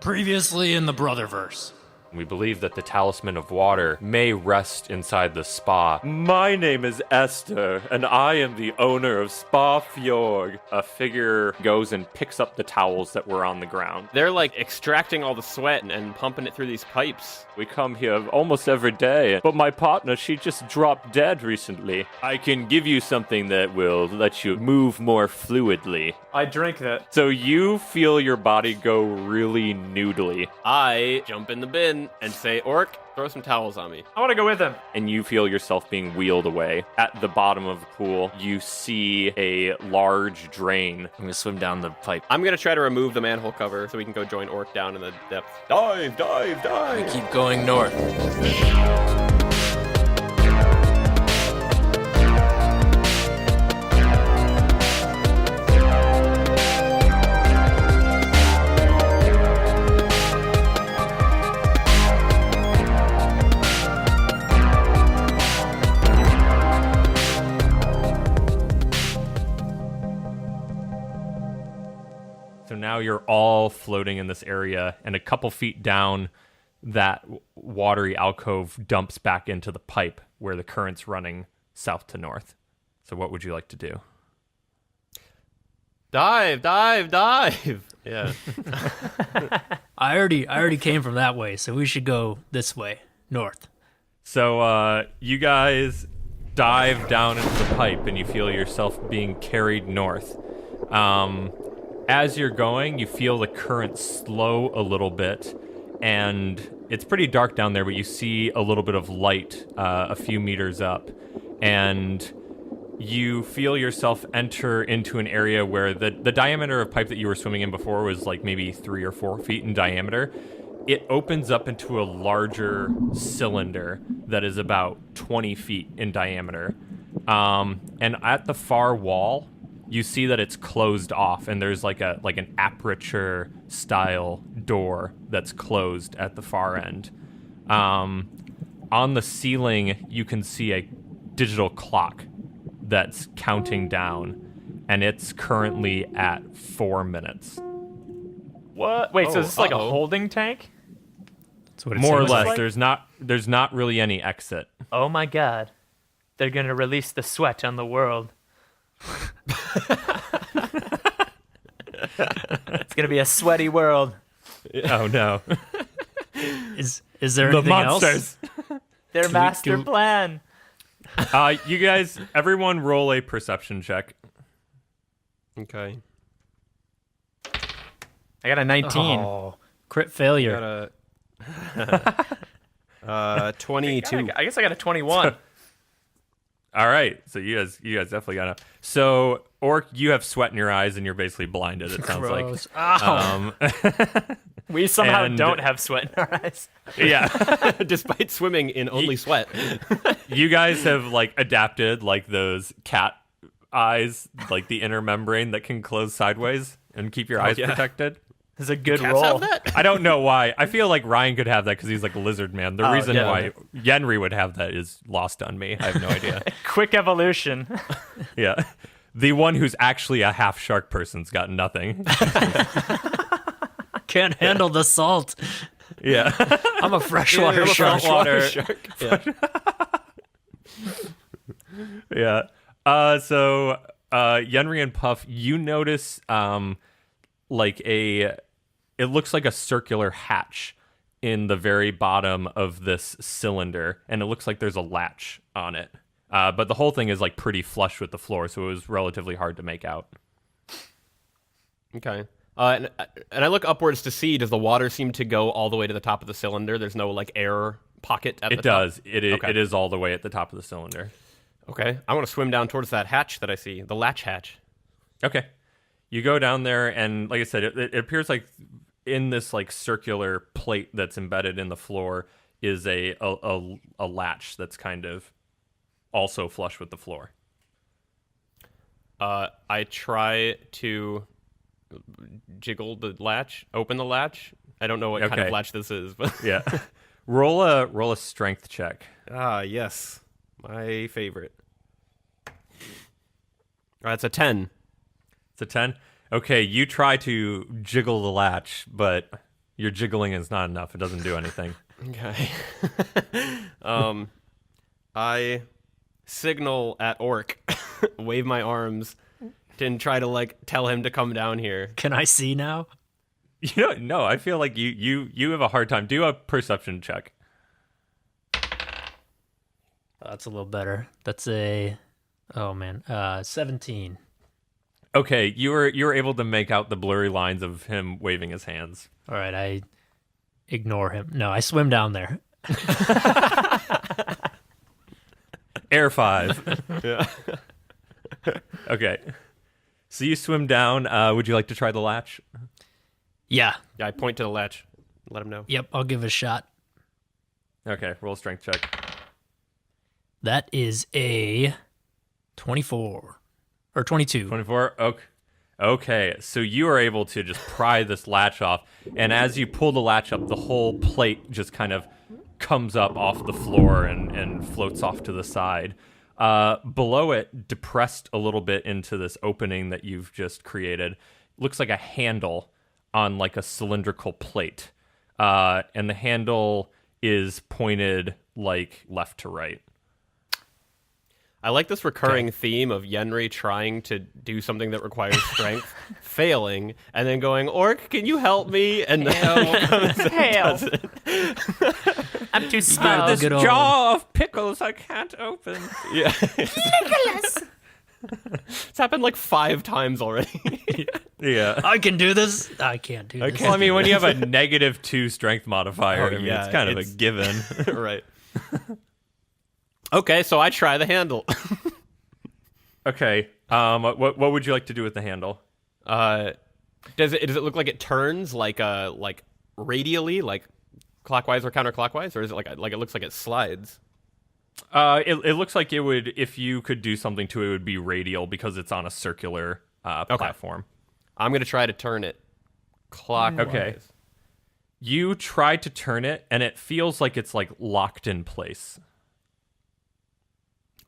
Previously in the Brotherverse. We believe that the Talisman of Water may rest inside the spa. My name is Esther, and I am the owner of Spa Fjorg. A figure goes and picks up the towels that were on the ground. They're like extracting all the sweat and pumping it through these pipes. We come here almost every day, but my partner, she just dropped dead recently. I can give you something that will let you move more fluidly. I drink that. So you feel your body go really noodly, I jump in the bin and say, Orc, throw some towels on me. I want to go with him. and you feel yourself being wheeled away. At the bottom of the pool, you see a large drain. I'm gonna swim down the pipe. I'm gonna try to remove the manhole cover so we can go join Orc down in the depths. Dive, dive, dive! Keep going north. So now you're all floating in this area, and a couple feet down, that watery alcove dumps back into the pipe where the current's running south to north. So what would you like to do? Dive, dive, dive! Yeah. I already came from that way, so we should go this way, north. So you guys dive down into the pipe, and you feel yourself being carried north. As you're going, you feel the current slow a little bit, and it's pretty dark down there, but you see a little bit of light a few meters up, and you feel yourself enter into an area where the diameter of pipe that you were swimming in before was like maybe 3 or 4 feet in diameter. It opens up into a larger cylinder that is about 20 feet in diameter. And at the far wall, you see that it's closed off, and there's like an aperture style door that's closed at the far end. On the ceiling, you can see a digital clock that's counting down, and it's currently at 4 minutes. What? Wait, so is this like a holding tank? That's what it More or seems less. like. There's not really any exit. Oh my god. They're gonna release the sweat on the world. It's gonna be a sweaty world. Oh no. Is there The anything monsters. else? Their master we- plan. You guys, everyone roll a perception check. Okay. I got a 19. Oh, crit failure. Got a 22. I guess I got a 21. All right, so you guys definitely got to. So, Orc, you have sweat in your eyes, and you're basically blinded. It sounds Gross. like. We somehow And- don't have sweat in our eyes. Yeah, Despite swimming in only sweat. you guys have like adapted like those cat eyes, like the inner membrane that can close sideways and keep your eyes yeah. protected. It's a good Cats roll. have that? I don't know why. I feel like Ryan could have that because he's like a lizard man. The reason yeah. why Yenri would have that is lost on me. I have no idea. Quick evolution. Yeah. The one who's actually a half shark person's got nothing. Can't handle the salt. Yeah. I'm a freshwater I'm a shark. freshwater shark. Yeah. Yeah. So Yenri and Puff, you notice it looks like a circular hatch in the very bottom of this cylinder, and it looks like there's a latch on it. But the whole thing is like pretty flush with the floor, so it was relatively hard to make out. Okay. And I look upwards to see, does the water seem to go all the way to the top of the cylinder? There's no like air pocket at the top? It does. Okay. It is all the way at the top of the cylinder. Okay. I want to swim down towards that hatch that I see, the latch hatch. Okay. You go down there, and like I said, it appears like in this like circular plate that's embedded in the floor is a latch that's kind of also flush with the floor. I try to jiggle the latch, open the latch. I don't know what kind Okay. of latch this is, but Yeah. roll a strength check. yes, my favorite. It's a 10. It's a 10. Okay, you try to jiggle the latch, but Your jiggling is not enough. It doesn't do anything. Okay. I signal at Orc, wave my arms, and try to like tell him to come down here. Can I see now? No, I feel like you have a hard time. Do a perception check. That's a little better. That's a 17. Okay, you were able to make out the blurry lines of him waving his hands. All right, I ignore him. No, I swim down there. Air 5. Yeah. Okay. So you swim down. Would you like to try the latch? Yeah. Yeah, I point to the latch. Let him know. Yep, I'll give it a shot. Okay, roll a strength check. That is a 24 or 22. 24. Okay. So you are able to just pry this latch off, and as you pull the latch up, the whole plate just kind of comes up off the floor and floats off to the side. Below it, depressed a little bit into this opening that you've just created, looks like a handle on like a cylindrical plate. And the handle is pointed like left to right. I like this recurring theme of Yenri trying to do something that requires strength, failing, and then going, Orc, can you help me? And Help. I'm too small. This good old- jar of pickles I can't open. yeah. It's happened like 5 times already. Yeah. I can do this. I can't do this. Well, I mean, when you have a -2 strength modifier, Oh, I mean, yeah, it's kind of a it's- given. Right. Okay, so I try the handle. Okay. What would you like to do with the handle? Does it look like it turns like radially, like clockwise or counterclockwise, or is it like it looks like it slides? It looks like it would, if you could do something to it, it would be radial because it's on a circular platform. I'm gonna try to turn it clockwise. Okay. You try to turn it, and it feels like it's like locked in place.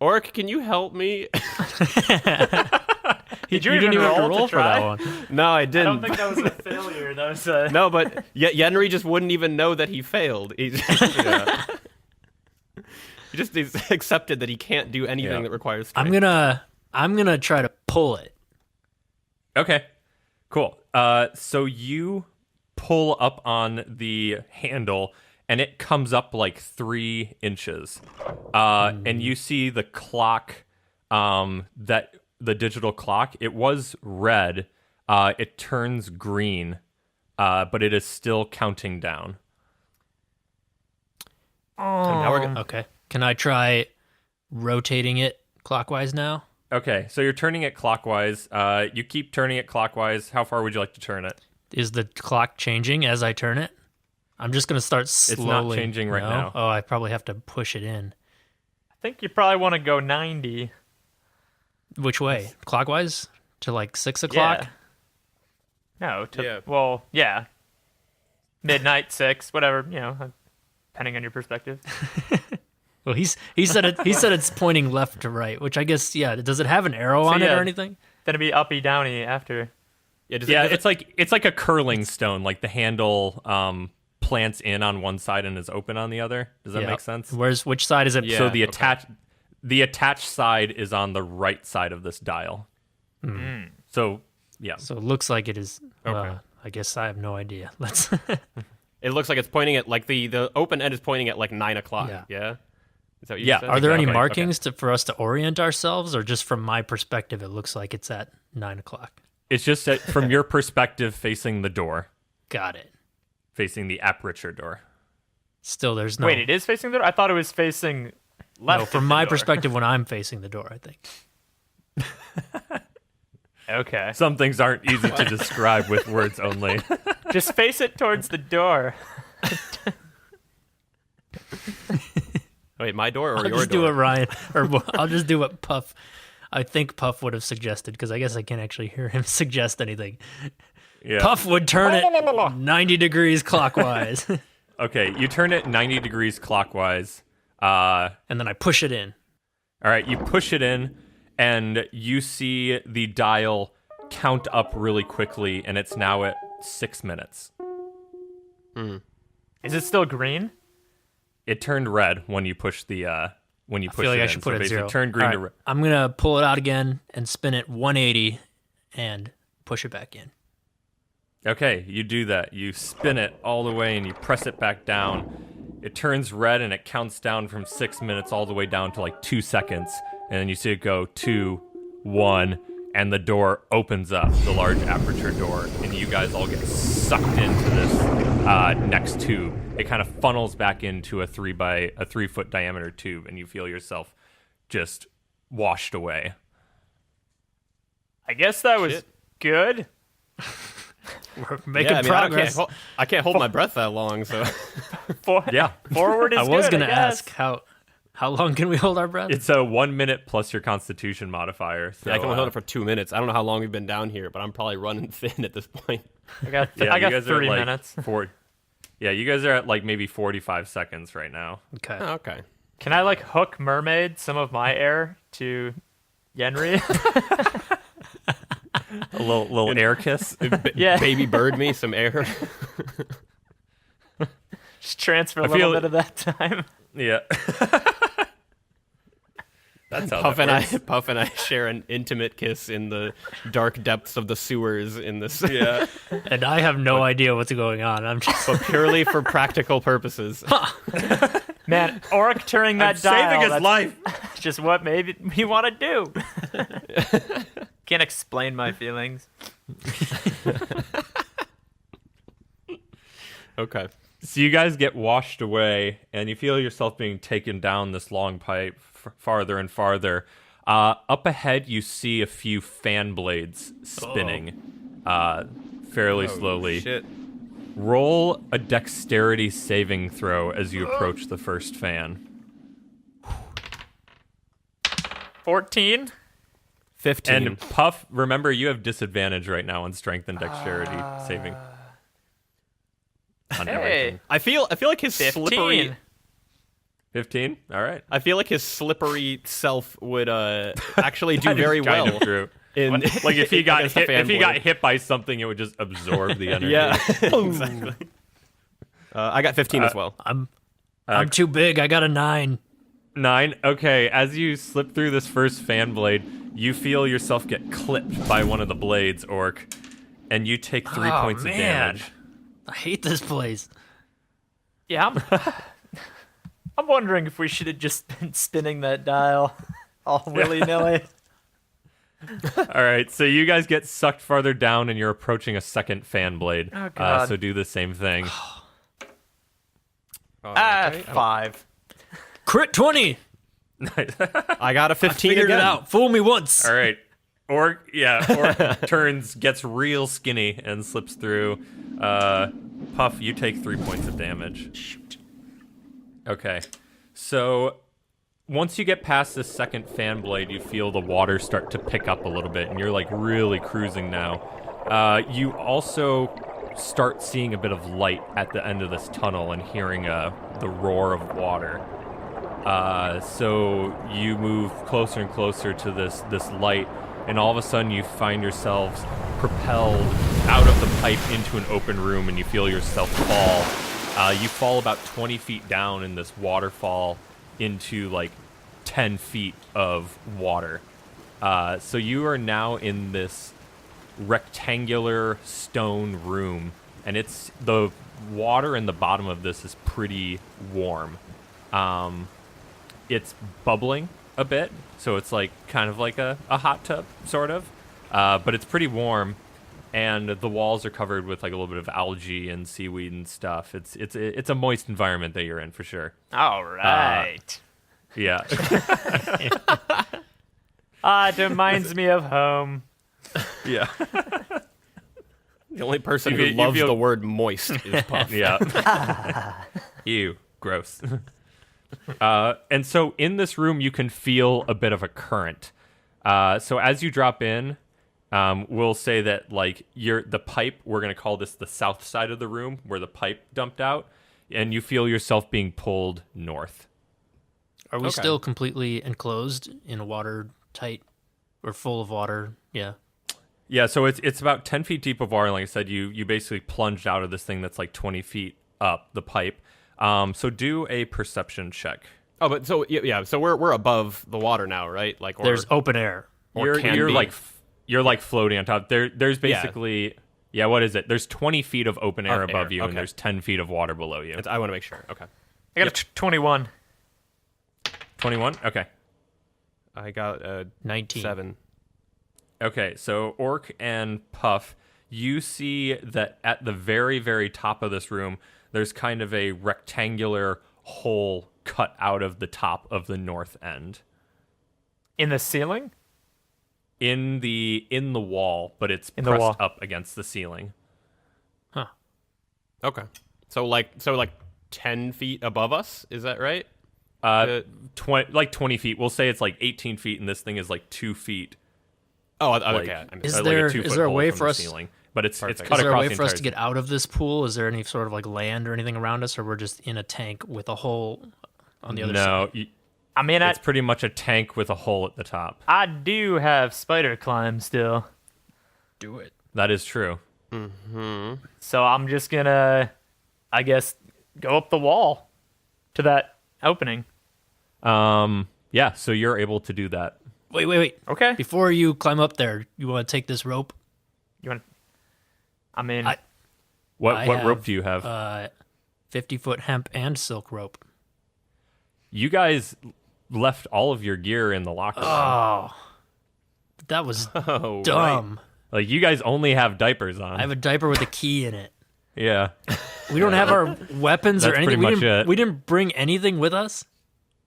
Orc, can you help me? Did You didn't even have to roll roll to for that try? one. No, I I didn't. don't think that was a failure. That was a... No, but Yenri just wouldn't even know that he failed. He just he's accepted that he can't do anything that requires strength. I'm gonna try to pull it. Okay, cool. So you pull up on the handle, and it comes up like 3 inches. And you see the clock, that the digital clock, it was red. It turns green, but it is still counting down. Now we're gonna, Okay. Can I try rotating it clockwise now? Okay, so you're turning it clockwise. You keep turning it clockwise. How far would you like to turn it? Is the clock changing as I turn it? I'm just gonna start slowly. not changing right No? now. Oh, I probably have to push it in. I think you probably want to go 90. Which way? Clockwise to like 6 o'clock. Yeah. No, Yeah. well, yeah. Midnight, 6, whatever, depending on your perspective. Well, he said it. He said it's pointing left to right, which I guess Does it have an arrow on it yeah. or anything? Then it'd be uppy downy after. does Yeah, it, it's like a curling stone. Like the handle plants in on one side and is open on the other. Does that make sense? Which side is it? Yeah. So the okay. the attached side is on the right side of this dial. So yeah. So it looks like it is. Okay. I guess I have no idea. Let's. it looks like it's pointing at like the open end is pointing at like 9 o'clock. Yeah. Yeah. Is that what you Yeah. said? Are there any Okay, markings for us to orient ourselves, or just from my perspective, it looks like it's at 9 o'clock? It's just that from your perspective, facing the door, Got it. facing the aperture door. Still, there's no. Wait, it is facing the door? I thought it was facing left. No, of from the my door. perspective, when I'm facing the door, I think. Okay. Some things aren't easy to describe with words only. Just face it towards the door. Wait, my door or I'll your just door? do what Ryan, or I'll just do what Puff. I think Puff would have suggested, because I guess I can't actually hear him suggest anything. Yeah. Puff would turn it 90 degrees clockwise, Okay, you turn it 90 degrees clockwise. and then I push it in. All right, you push it in, and you see the dial count up really quickly, and it's now at 6 minutes. Is it still green? It turned red when you pushed the when you I pushed feel like it I in. should put So it basically 0. turned green All to right, red. I'm gonna pull it out again and spin it 180 and push it back in. Okay, you do that. You spin it all the way and you press it back down. It turns red and it counts down from 6 minutes all the way down to like 2 seconds. And then you see it go 2, 1, and the door opens up, the large aperture door, and you guys all get sucked into this next tube. It kind of funnels back into a 3 foot diameter tube, and you feel yourself just washed away. I guess that was good. We're making I progress. I can't hold my breath that long, so Yeah. Forward is I was good, gonna guess. ask how long can we hold our breath? It's a 1 minute plus your Constitution modifier. So, I can only hold it for 2 minutes. I don't know how long we've been down here, but I'm probably running thin at this point. I got yeah, I you got guys are 3 at, like, minutes. Yeah, you guys are at like maybe 45 seconds right now. Okay. Oh, okay. Can I like hook mermaid some of my air to Yenri? A little air kiss. Yeah. Baby bird me some air. Just transfer a I little feel- bit of that time. Yeah. That's how Puff that and works. Puff and I share an intimate kiss in the dark depths of the sewers in this. Yeah. And I have no idea what's going on. I'm just But purely for practical purposes. Man, Oric turning that dial. saving his that's life. just what maybe we want to do. Can't explain my feelings. Okay. So you guys get washed away, and you feel yourself being taken down this long pipe farther and farther. Up ahead, you see a few fan blades spinning fairly slowly. Shit. Roll a dexterity saving throw as you approach the first fan. 14. 15. And Puff, remember you have disadvantage right now on strength and dexterity saving. On Hey, everything. I feel like his 15. slippery 15? All right. I feel like his slippery self would actually do That is very kind well. of true. In, Like if he got against the hit, if he fanboy. got hit by something, it would just absorb the energy. Yeah, exactly. I got 15 as well. I'm too big. I got a 9. 9. Okay, as you slip through this first fan blade, you feel yourself get clipped by one of the blades, Orc, and you take 3 Oh, points of man. damage. I hate this place. yeah, I'm wondering if we should have just been spinning that dial all willy-nilly. All right, so you guys get sucked farther down, and you're approaching a second fan blade. Oh, God. So do the same thing. 5. Crit 20. I got a 15 Figured again. it out. Fool me once. All right. Orc gets real skinny and slips through. Puff, you take 3 points of damage. Shoot. Okay. So once you get past this second fan blade, you feel the water start to pick up a little bit, and you're like really cruising now. You also start seeing a bit of light at the end of this tunnel and hearing the roar of water. So you move closer and closer to this light, and all of a sudden you find yourselves propelled out of the pipe into an open room, and you feel yourself fall. You fall about 20 feet down in this waterfall into like 10 feet of water. So you are now in this rectangular stone room, and it's the water in the bottom of this is pretty warm. It's bubbling a bit, so it's like kind of like a hot tub sort of, but it's pretty warm, and the walls are covered with like a little bit of algae and seaweed and stuff. It's a moist environment that you're in for sure. All right. Yeah. It reminds me of home. Yeah. The only person You who feel- you loves feel- the word moist is Puff. Yeah. Ew, gross. And so in this room, you can feel a bit of a current. So as you drop in, we'll say that like the pipe, we're going to call this the south side of the room where the pipe dumped out, and you feel yourself being pulled north. Are we Okay. still completely enclosed in a watertight or full of water? Yeah. Yeah, so it's about 10 feet deep of water. Like I said, you basically plunged out of this thing that's like 20 feet up the pipe. So do a perception check. Oh, but so yeah, so we're above the water now, right? Like, or, There's open air. or can You're be. like floating on top. There's basically what is it? There's 20 feet of open air above you, okay. and there's 10 feet of water below you. I want to make sure. Okay. I got a 21. 21. Okay. I got 19. 7. Okay, so Orc and Puff, you see that at the very, very top of this room, there's kind of a rectangular hole cut out of the top of the north end. In the ceiling? In the wall, but it's In the pressed wall. up against the ceiling. Huh. Okay. So like 10 feet above us, is that right? 20 feet. We'll say it's like 18 feet, and this thing is like 2 feet. Oh, Like, okay. I Is like there- a 2 is foot there a hole way from for the us- ceiling. But it's Perfect. cut Is there a across way the for us entire to get out of this pool? Is there any sort of like land or anything around us, or we're just in a tank with a hole on the other side? No, I mean, it's pretty much a tank with a hole at the top. I do have spider climb still. Do it. That is true. So I'm just gonna, I guess, go up the wall to that opening. Yeah, so you're able to do that. Wait. Okay. Before you climb up there, you want to take this rope? You want? I mean, I- What I rope have, do you have? 50-foot hemp and silk rope. You guys left all of your gear in the locker room. Oh, that was Oh, dumb. Like, you guys only have diapers on. I have a diaper with a key in it. Yeah. We don't have our weapons or That's anything. pretty much it. We didn't bring anything with us.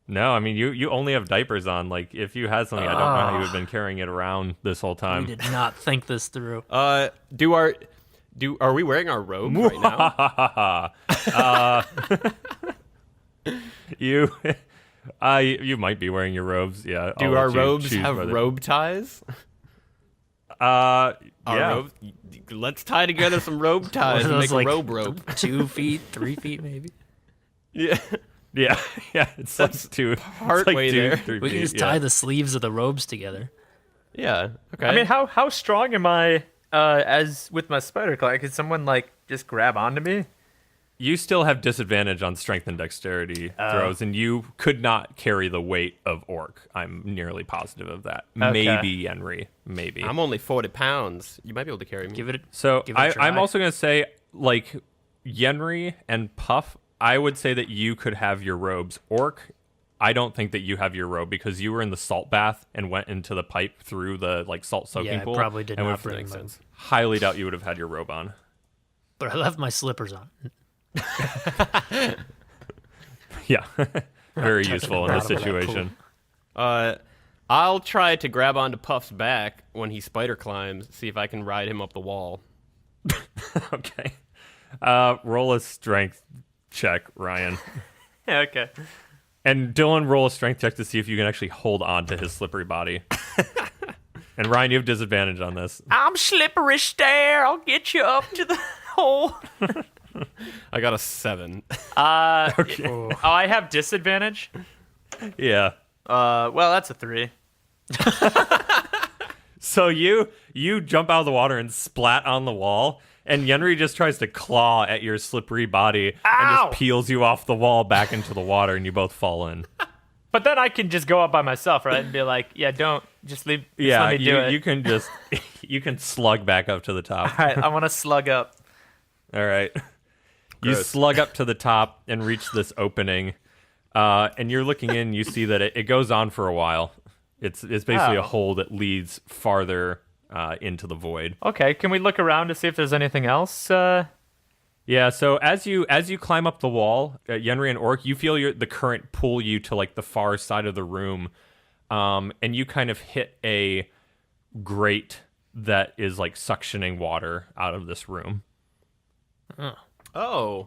No, I mean, you only have diapers on. Like, if you had something, I don't know how you would have been carrying it around this whole We time. did not think this through. Are we wearing our robe right now? You might be wearing your robes. Yeah. Do I'll our let you robes choose have whether- robe ties? Our Our robes? Let's tie together some robe ties and those, make a robe. 2 feet, 3 feet, maybe. Yeah. Yeah, yeah. It's That's like two. part it's like way 2, there. 3 We can feet, just yeah. tie the sleeves of the robes together. Yeah. Okay. I mean, how strong am I as with my spider climb? Could someone like just grab onto me? You still have disadvantage on strength and dexterity throws, and you could not carry the weight of Orc. I'm nearly positive of that. Okay. Maybe Henry. Maybe. I'm only 40 pounds. You might be able to carry me. Give it. So Give it a I'm try. also going to say, like, Yenri and Puff, I would say that you could have your robes. Orc, I don't think that you have your robe because you were in the salt bath and went into the pipe through the, like, salt soaking Yeah, I pool. probably did and not would bring make my- sense. Highly doubt you would have had your robe on. But I left my slippers on. Yeah. Very touching useful the in this bottom of that situation. I'll try to grab onto Puff's back when he spider climbs, see if I can ride him up the wall. Okay. Roll a strength check, Ryan. Yeah, okay. And Dylan, roll a strength check to see if you can actually hold on to his slippery body. And Ryan, you have disadvantage on this. I'm slippery stare. I'll get you up to the hole. I got a 7. Oh, I have disadvantage. Yeah. Well, that's a 3. So you jump out of the water and splat on the wall, and Yenri just tries to claw at your slippery body and Ow! just peels you off the wall back into the water, and you both fall in. But then I can just go up by myself, right, and be like, "Yeah, don't just leave. Just Yeah, let me do it." you can just you can slug back up to the top. All right, I want to slug up. All right. You Gross. slug up to the top and reach this opening, and you're looking in. You see that it goes on for a while. It's basically a Oh. hole that leads farther into the void. Okay, can we look around to see if there's anything else? Yeah. So as you climb up the wall, Yenri and Orc, you feel the current pull you to like the far side of the room, and you kind of hit a grate that is like suctioning water out of this room. Oh,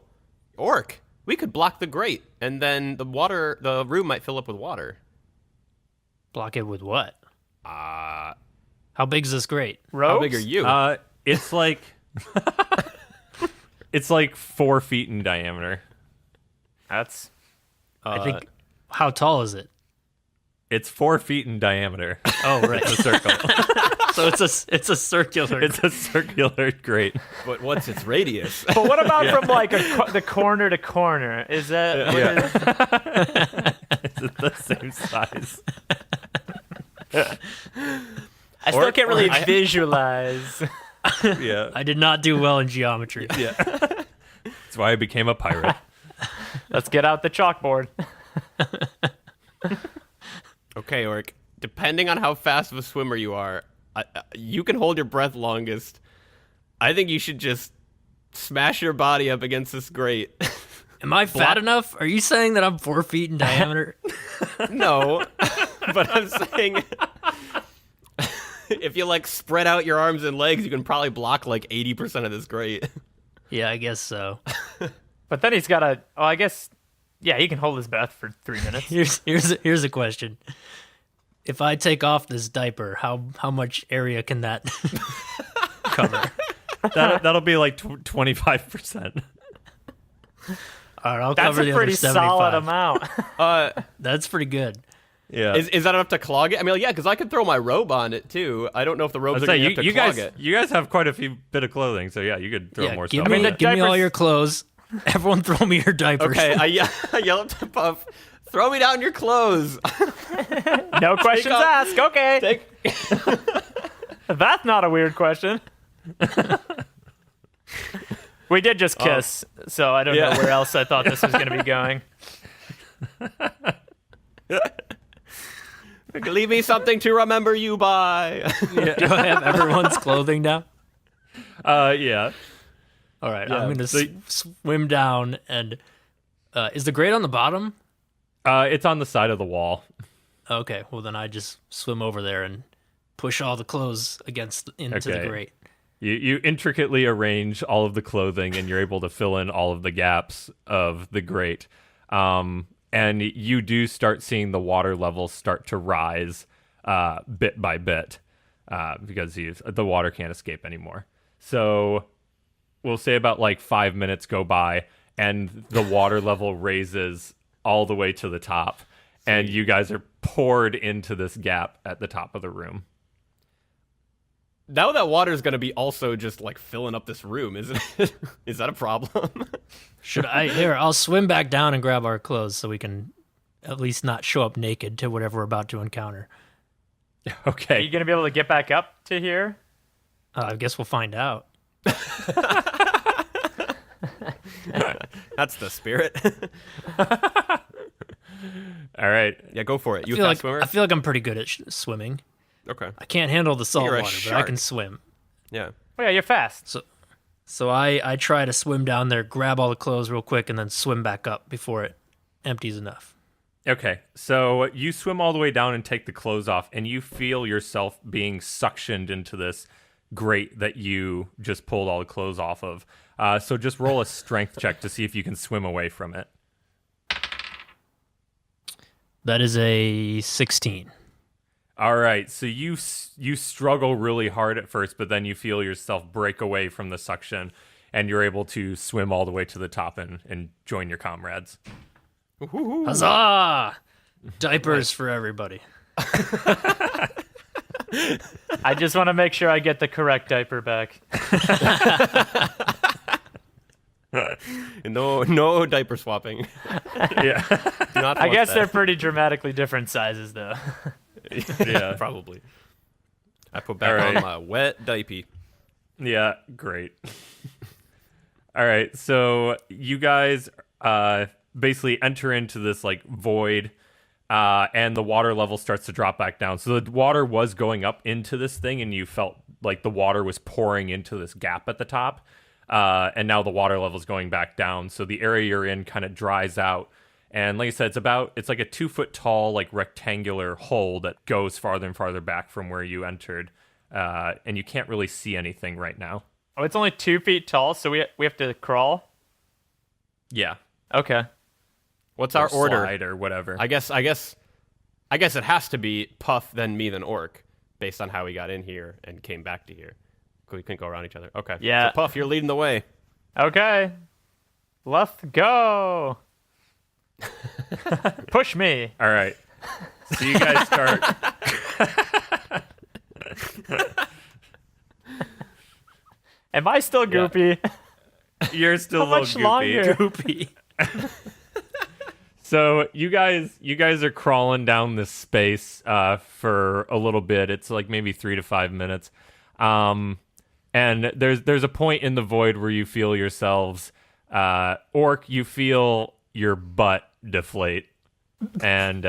Orc. We could block the grate, and then the room might fill up with water. Block it with what? Uh, How big's this grate? Ropes? how big are you? It's like it's like 4 feet in diameter. That's I think. How tall is it? It's 4 feet in diameter. Oh, right. The circle. So it's a circular. It's a circular grate. But what's its radius? But what about from like the corner to corner? Is that? It's the same size. I still can't really visualize. Yeah. I did not do well in geometry. Yeah. That's why I became a pirate. Let's get out the chalkboard. Okay, Orc. Depending on how fast of a swimmer you are, you can hold your breath longest. I think you should just smash your body up against this grate. Am I fat enough? Are you saying that I'm 4 feet in diameter? No, but I'm saying if you like spread out your arms and legs, you can probably block like 80% of this grate. Yeah, I guess so. But then he's got to. Oh, I guess. Yeah, he can hold his breath for 3 minutes. Here's a question. If I take off this diaper, how much area can that cover? That'll be like 25%. All right, I'll That's cover the a other pretty 75. solid amount. That's pretty good. Yeah. Is that enough to clog it? I mean, yeah, because I could throw my robe on it too. I don't know if the robes are going to have to clog it. You guys have quite a few bit of clothing, so yeah, you could throw more give stuff. me, on it. give me all diapers- your clothes. Everyone throw me your diapers. Okay, I yell up to Puff, throw me down your clothes. No questions off- asked. Okay. That's not a weird question. We did just kiss, so I don't know where else I thought this was going to be going. Leave me something to remember you by. Do I have everyone's clothing now? Yeah. All right, I'm going to swim down. And is the grate on the bottom? It's on the side of the wall. Okay, well, then I just swim over there and push all the clothes into the Okay. grate. You intricately arrange all of the clothing, and you're able to fill in all of the gaps of the grate. And you do start seeing the water level start to rise bit by bit because the water can't escape anymore. So we'll say about like 5 minutes go by, and the water level raises all the way to the top, and you guys are poured into this gap at the top of the room. Now that water's going to be also just like filling up this room, isn't it? Is that a problem? I'll swim back down and grab our clothes so we can at least not show up naked to whatever we're about to encounter. Are Okay. you going to be able to get back up to here? I guess we'll find out. That's the spirit. All right. Yeah, go for it. You a I fast swimmer? feel like I'm pretty good at swimming. Okay. I can't handle the salt You're a water, but I can shark. swim. Yeah. Oh, yeah, you're fast. So I try to swim down there, grab all the clothes real quick, and then swim back up before it empties enough. Okay, so you swim all the way down and take the clothes off, and you feel yourself being suctioned into this grate that you just pulled all the clothes off of. So just roll a strength check to see if you can swim away from it. That is a 16. All right, so you struggle really hard at first, but then you feel yourself break away from the suction, and you're able to swim all the way to the top and join your comrades. Huzzah! Diapers for everybody. I just want to make sure I get the correct diaper back. No diaper swapping. Yeah, Do not I want guess that. they're pretty dramatically different sizes, though. yeah, Probably. I put back All right. on my wet diaper. yeah. Great. All right, so you guys basically enter into this like void, and the water level starts to drop back down. So the water was going up into this thing, and you felt like the water was pouring into this gap at the top. And now the water level is going back down. So the area you're in kind of dries out. And like I said, it's like a 2 foot tall, like rectangular hole that goes farther and farther back from where you entered. And you can't really see anything right now. Oh, it's only 2 feet tall, so we have to crawl? Yeah. Okay. What's our order? Slide or whatever. I guess it has to be Puff, then me, then Orc, based on how we got in here and came back to here. We couldn't go around each other. Okay. Yeah. So Puff, you're leading the way. Okay. Let's go. Push me. All right. So you guys start. Am I still goopy? You're still How a much little goopy. longer? Goopy. So you guys are crawling down this space for a little bit. It's like maybe 3 to 5 minutes, and there's a point in the void where you feel yourselves, Orc. You feel your butt deflate, and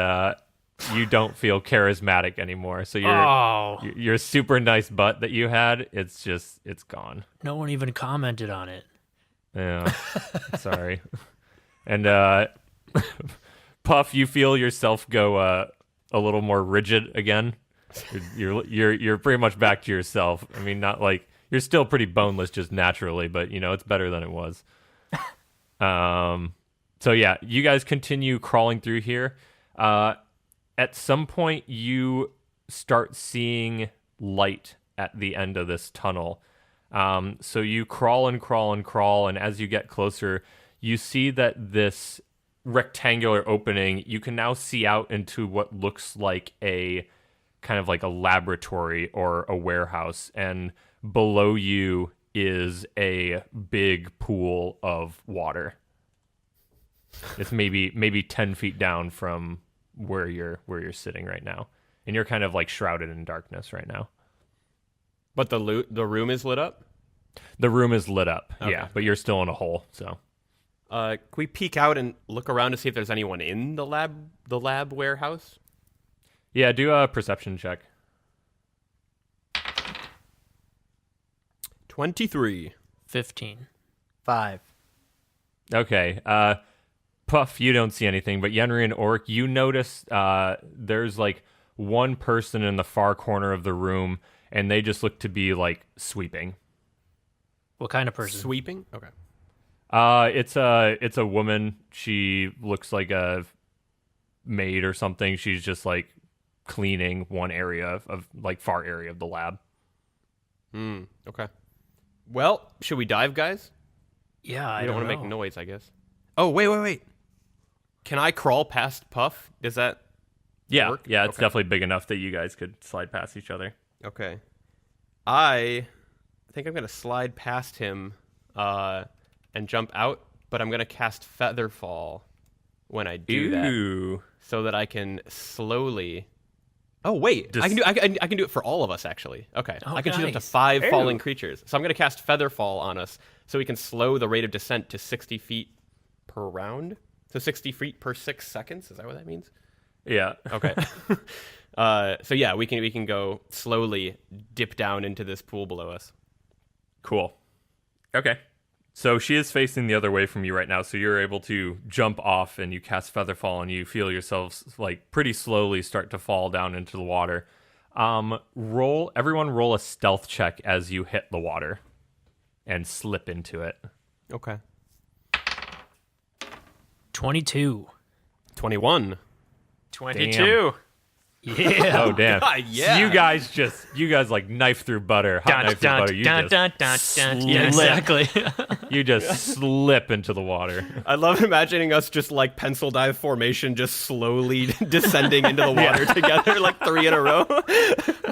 you don't feel charismatic anymore. So your super nice butt that you had, it's gone. No one even commented on it. Yeah, sorry. And Puff, you feel yourself go a little more rigid again. You're pretty much back to yourself. I mean, not like you're still pretty boneless just naturally, but it's better than it was. So yeah, you guys continue crawling through here. At some point, you start seeing light at the end of this tunnel. So you crawl and crawl and crawl, and as you get closer, you see that this rectangular opening, you can now see out into what looks like a kind of like a laboratory or a warehouse, and below you is a big pool of water. It's maybe 10 feet down from where you're sitting right now, and you're kind of like shrouded in darkness right now. But the room is lit up? The room is lit up, Okay. yeah, but you're still in a hole, so. Can we peek out and look around to see if there's anyone in the lab warehouse? Yeah, do a perception check. 23. 15. 5. Okay, Puff, you don't see anything, but Yenri and Orc, you notice there's like one person in the far corner of the room, and they just look to be like sweeping. What kind of person? Sweeping? Okay. It's a woman. She looks like a maid or something. She's just like cleaning one area of like far area of the lab. Okay. Well, should we dive, guys? Yeah, I We don't don't want to know. make noise, I guess. Oh, wait. Can I crawl past Puff? Does that work? Yeah, it's Okay. definitely big enough that you guys could slide past each other. Okay. I think I'm going to slide past him and jump out, but I'm going to cast Featherfall when I do that Ooh. so that I can slowly... Oh, wait. I can do it for all of us, actually. Okay. Oh, I can choose up to nice. 5 falling creatures. So I'm going to cast Featherfall on us so we can slow the rate of descent to 60 feet per round. So 60 feet per 6 seconds. Is that what that means? Yeah. Okay. So yeah, we can go slowly dip down into this pool below us. Cool. Okay. So she is facing the other way from you right now, so you're able to jump off and you cast Featherfall and you feel yourselves like pretty slowly start to fall down into the water. Everyone roll a stealth check as you hit the water and slip into it. Okay. 22. 21. 22. Yeah. Oh damn! Yeah. You guys like knife through butter, hot knife through butter. You just Yeah, exactly. you just slip into the water. I love imagining us just like pencil dive formation, just slowly descending into the water together, like 3 in a row.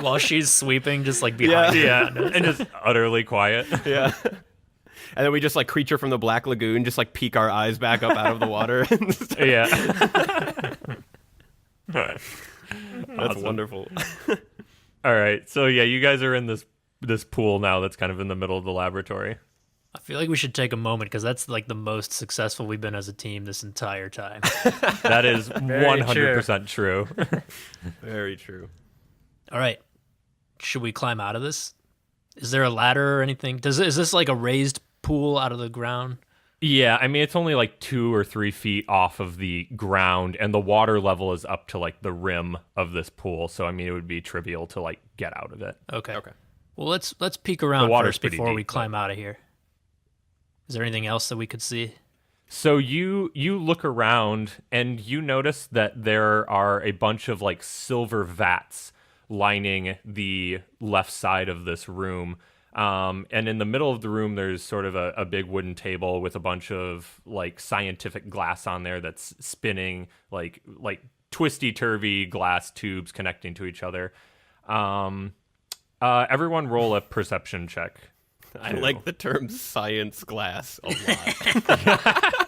While she's sweeping, just like behind her. Yeah, and just utterly quiet. Yeah. And then we just like Creature from the Black Lagoon, just like peek our eyes back up out of the water. Yeah. That's wonderful. All right. So yeah, you guys are in this pool now that's kind of in the middle of the laboratory. I feel like we should take a moment because that's like the most successful we've been as a team this entire time. That is 100% true. Very true. All right. Should we climb out of this? Is there a ladder or anything? Is this like a raised pool out of the ground? Yeah, I mean, it's only like 2 or 3 feet off of the ground, and the water level is up to like the rim of this pool. So, I mean, it would be trivial to like get out of it. Okay. Okay. Well, let's peek around The water's first pretty before we deep, climb out of here. Is there anything else that we could see? So you look around and you notice that there are a bunch of like silver vats lining the left side of this room. And in the middle of the room, there's sort of a big wooden table with a bunch of like scientific glass on there that's spinning, like twisty turvy glass tubes connecting to each other. Everyone roll a perception check. I like the term science glass a lot.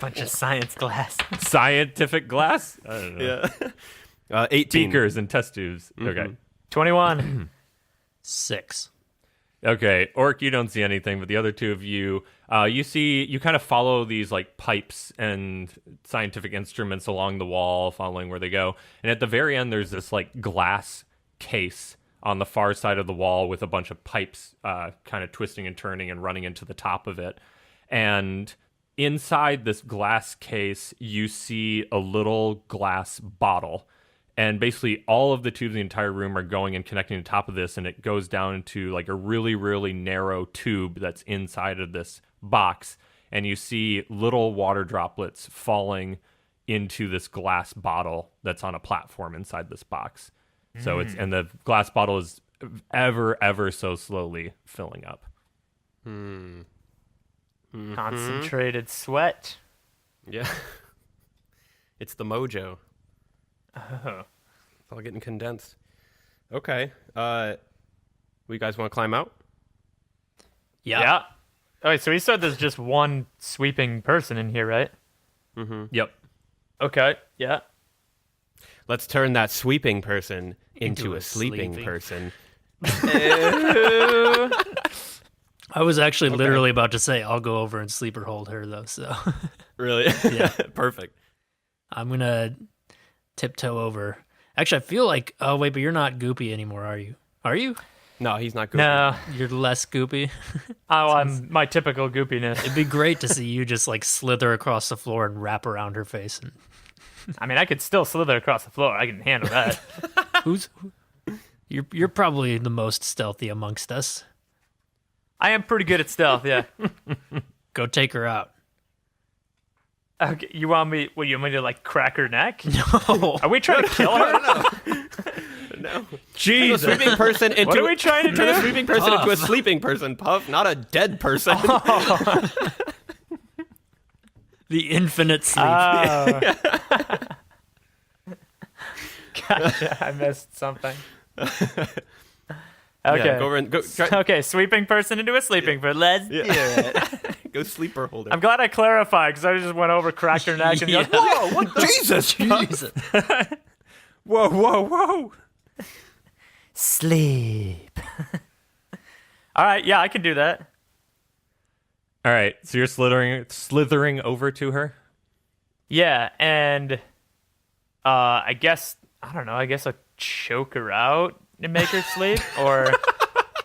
Bunch of science glass. Scientific glass? I don't know. Yeah. 18. Beakers and test tubes. Okay. 21. 6. Okay, Orc, you don't see anything, but the other two of you, you kind of follow these like pipes and scientific instruments along the wall, following where they go. And at the very end, there's this like glass case on the far side of the wall with a bunch of pipes kind of twisting and turning and running into the top of it. And inside this glass case, you see a little glass bottle. And basically all of the tubes in the entire room are going and connecting to the top of this, and it goes down into like a really, really narrow tube that's inside of this box. And you see little water droplets falling into this glass bottle that's on a platform inside this box. So and the glass bottle is ever so slowly filling up. Concentrated sweat. Yeah. It's the mojo. Oh. It's all getting condensed. Okay. You guys want to climb out? Yeah. Oh, wait, so he said there's just one sweeping person in here, right? Yep. Okay. Yeah. Let's turn that sweeping person into a sleeping sleeping. person. I was actually literally about to say I'll go over and sleeper hold her though, so Really? Yeah. Perfect. I'm gonna tiptoe over. Actually, I feel like but you're not goopy anymore, are you? Are you? No, he's not good. No. You're less goopy. Oh, I'm my typical goopiness. It'd be great to see you just like slither across the floor and wrap around her face. And I mean, I could still slither across the floor. I can handle that. you're probably the most stealthy amongst us. I am pretty good at stealth, yeah. Go take her out. Okay, you want me to like crack her neck? No. Are we trying to kill her? No. Jesus. Turn a sweeping person into What are we trying to turn a do? sweeping person into a sleeping person, Puff, not a dead person. The infinite sleep. Oh. Gotcha, I missed something. Okay. Yeah, go over and go. Try, Okay, sweeping person into a sleeping person. Let's do it. go sleeper holder. I'm glad I clarified because I just went over, cracked her neck, and Yeah. goes, whoa, what the? Jesus. Jesus. Whoa. Sleep. All right, yeah, I can do that. All right, so you're slithering over to her? Yeah, and I guess I'll choke her out and make her sleep, or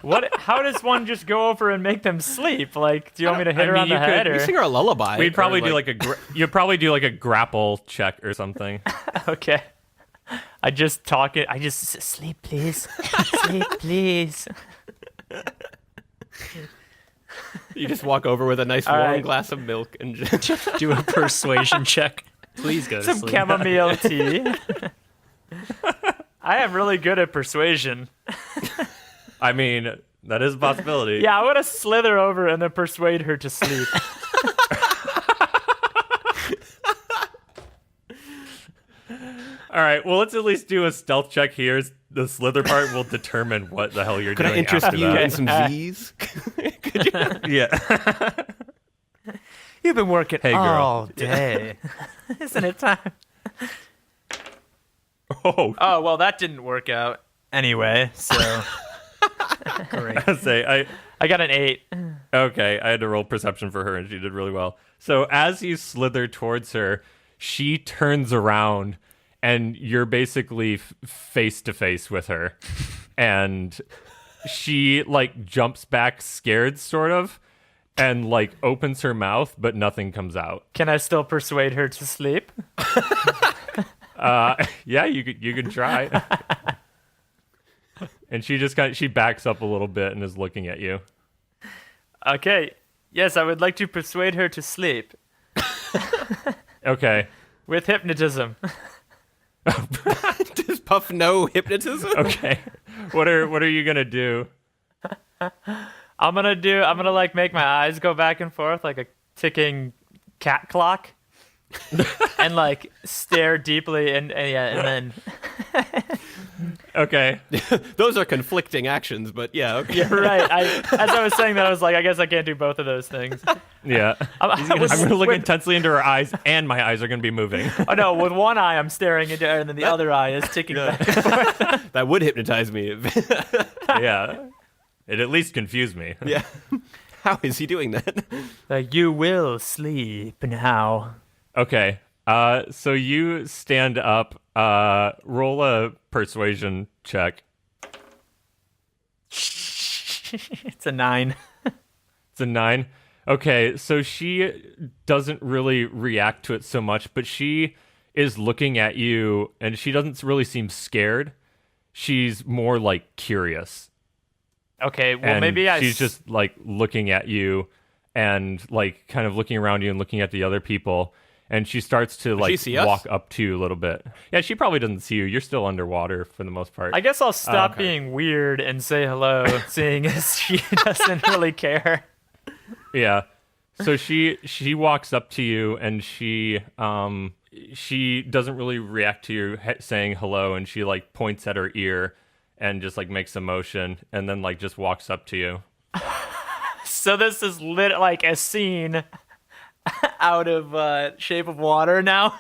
what? How does one just go over and make them sleep? Like, do you want me to hit her on the head, You or sing her a lullaby. We'd probably or do you'd probably do like a grapple check or something. okay? I just sleep, please, sleep, please. You just walk over with a nice All warm right. glass of milk and just Do a persuasion check. Please go to Some sleep. chamomile tea. I am really good at persuasion. I mean, that is a possibility. Yeah, I want to slither over and then persuade her to sleep. All right, well, let's at least do a stealth check here. The slither part will determine what the hell you're could I doing interest after you that. in some Z's? Yeah. You've been working Hey, girl. all day. Isn't it time? Oh, Oh, well, that didn't work out anyway, so Great. I got an 8. Okay, I had to roll perception for her, and she did really well. So as you slither towards her, she turns around, and you're basically face to face with her, and she like jumps back, scared, sort of, and like opens her mouth, but nothing comes out. Can I still persuade her to sleep? Yeah, you could try. And she backs up a little bit and is looking at you. Okay. Yes, I would like to persuade her to sleep Okay. with hypnotism. Does Puff know hypnotism? Okay. What are you gonna do? I'm gonna like make my eyes go back and forth like a ticking cat clock. And like stare deeply and then Okay. Those are conflicting actions, but yeah, okay. You're right. As I was saying that, I was like, I guess I can't do both of those things. Yeah. I'm going to look intensely into her eyes, and my eyes are going to be moving. Oh no, with one eye I'm staring into her, and then the other eye is ticking back and forth. That would hypnotize me. Yeah. It at least confused me. Yeah. How is he doing that? Like, you will sleep now. Okay. So you stand up. Roll a persuasion check. It's a 9. It's a 9. Okay, so she doesn't really react to it so much, but she is looking at you, and she doesn't really seem scared. She's more like curious. Okay, well And maybe she's just like looking at you and like kind of looking around you and looking at the other people. And she starts to she like see us? walk up to you a little bit. Yeah, she probably doesn't see you. You're still underwater for the most part. I guess I'll stop okay. being weird and say hello, seeing as she doesn't really care. Yeah. So she walks up to you and she doesn't really react to you saying hello, and she like points at her ear and just like makes a motion and then like just walks up to you. So this is like a scene out of Shape of Water now.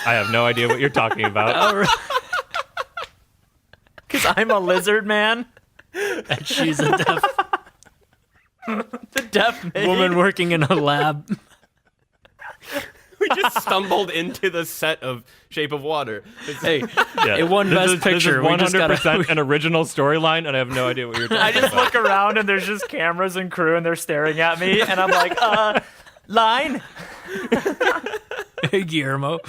I have no idea what you're talking about. Because I'm a lizard man. And she's a deaf The deaf maid. woman working in a lab. We just stumbled into the set of Shape of Water. Hey, Yeah. it won Best Picture. This We is just 100% gotta- an original storyline, and I have no idea what you're talking I just about. look around and there's just cameras and crew and they're staring at me and I'm like, line? Hey, Guillermo.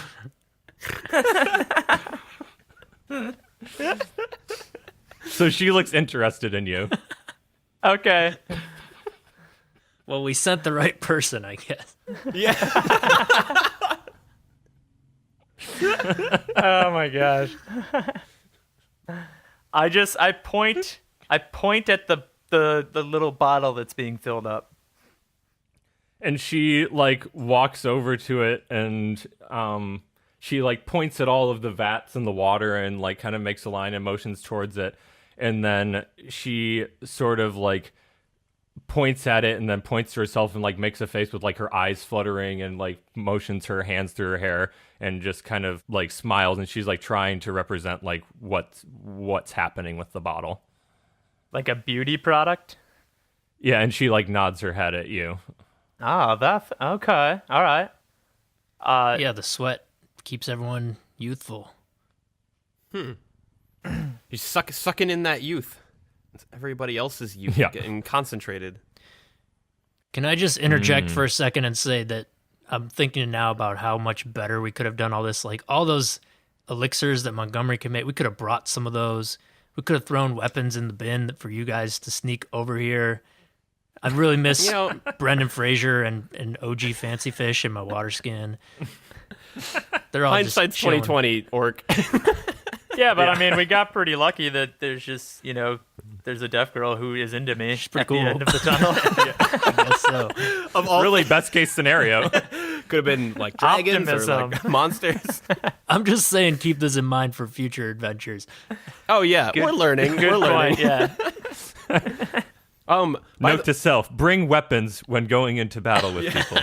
So she looks interested in you. Okay. Well, we sent the right person, I guess. Yeah. Oh my gosh. I point at the little bottle that's being filled up. And she like walks over to it and she like points at all of the vats in the water and like kind of makes a line and motions towards it. And then she sort of like points at it and then points to herself and like makes a face with like her eyes fluttering and like motions her hands through her hair and just kind of like smiles, and she's like trying to represent like what's happening with the bottle. Like a beauty product? Yeah, and she like nods her head at you. Ah, okay. All right. Yeah, the sweat keeps everyone youthful. He's sucking in that youth. It's everybody else's youth Yeah. getting concentrated. Can I just interject for a second and say that I'm thinking now about how much better we could have done all this. Like all those elixirs that Montgomery could make, we could have brought some of those. We could have thrown weapons in the bin for you guys to sneak over here. I really miss Brendan Fraser and OG Fancy Fish in my water skin. They're all Hindsight's just chilling. 2020, Orc. Yeah, but I mean, we got pretty lucky that there's just, there's a deaf girl who is into me pretty at cool. the end of the tunnel. I guess so. Of all, Really best case scenario. could have been like dragons or Optimism. like monsters. I'm just saying, keep this in mind for future adventures. Oh yeah, we're learning. We're learning. Point, yeah. By Note to self: bring weapons when going into battle with people.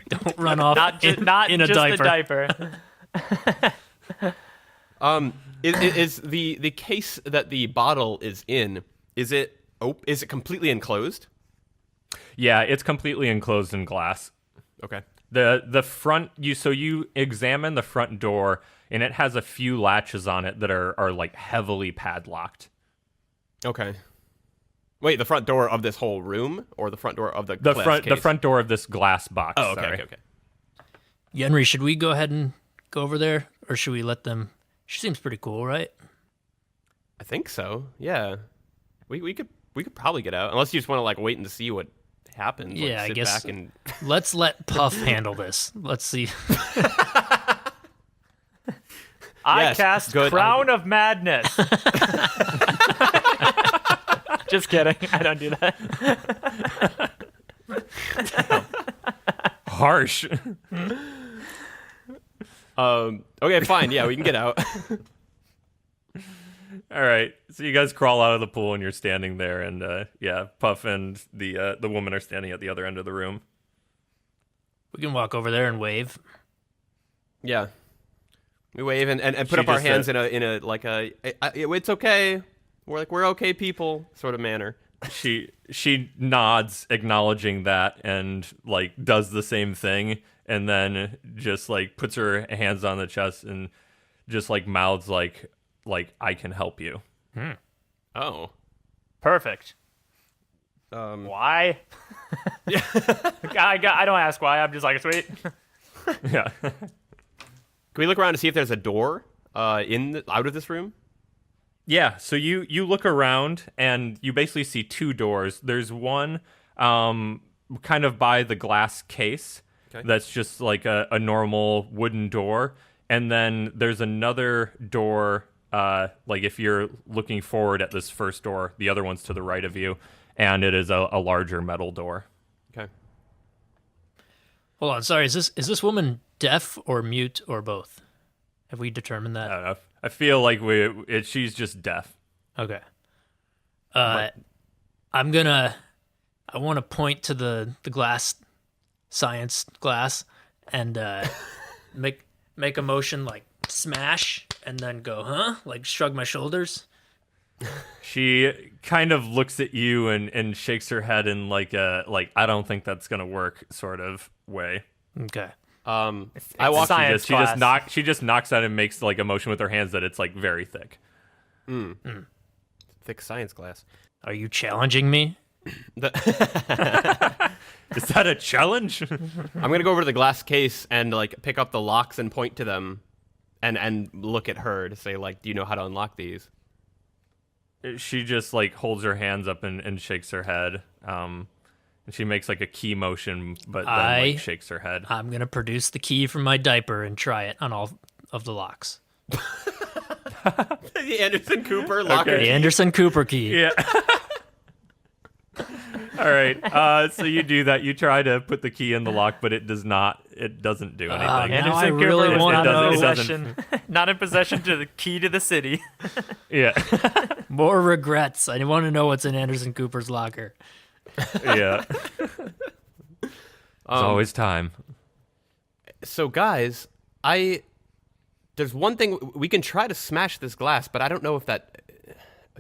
Don't run off Not in a just diaper. the diaper. Is the case that the bottle is in? Is it completely enclosed? Yeah, it's completely enclosed in glass. Okay. The front you examine the front door, and it has a few latches on it that are like heavily padlocked. Okay. Wait, the front door of this whole room, or the front door of the glass The case? front door of this glass box. Oh, okay, sorry. okay. Yenri, should we go ahead and go over there, or should we let them? She seems pretty cool, right? I think so. Yeah. We could probably get out, unless you just want to like wait and see what happens. Like, Yeah, I sit guess- back and Let's let Puff handle this. Let's see. I Yes, cast good Crown of Madness. Just kidding. I don't do that. Harsh. Okay, fine. Yeah, we can get out. All right, so you guys crawl out of the pool and you're standing there, and Puff and the woman are standing at the other end of the room. We can walk over there and wave. Yeah. We wave and put She up our just hands said- in a like a it's okay. We're okay people sort of manner. She nods, acknowledging that, and like does the same thing, and then just like puts her hands on the chest and just like mouths like I can help you. Oh. Perfect. Why? Yeah. I don't ask why. I'm just like, sweet. Yeah. Can we look around to see if there's a door out of this room? Yeah, so you look around and you basically see two doors. There's one kind of by the glass case that's just like a normal wooden door. And then there's another door, like if you're looking forward at this first door, the other one's to the right of you, and it is a larger metal door. Okay. Hold on, sorry. Is this woman deaf or mute or both? Have we determined that? I don't know. I feel like she's just deaf. Okay. I want to point to the glass, science glass, and make a motion like smash, and then go, huh? Like shrug my shoulders. She kind of looks at you and shakes her head in like I don't think that's gonna work sort of way. Okay. I walk. science class. She just knocks out and makes like a motion with her hands that it's like very thick. Thick science glass. Are you challenging me? Is that a challenge? I'm gonna go over to the glass case and like pick up the locks and point to them, and look at her to say like, do you know how to unlock these? She just like holds her hands up and shakes her head. And she makes like a key motion, but then like shakes her head. I'm gonna produce the key from my diaper and try it on all of the locks. The Anderson Cooper locker. The Anderson Cooper key. Yeah. All right. So you do that. You try to put the key in the lock, but it doesn't do anything. Now Anderson I Cooper really is wanna not in know. possession. Not in possession to the key to the city. Yeah. More regrets. I want to know what's in Anderson Cooper's locker. Yeah. There's always time. So guys, there's one thing we can try to smash this glass, but I don't know if that.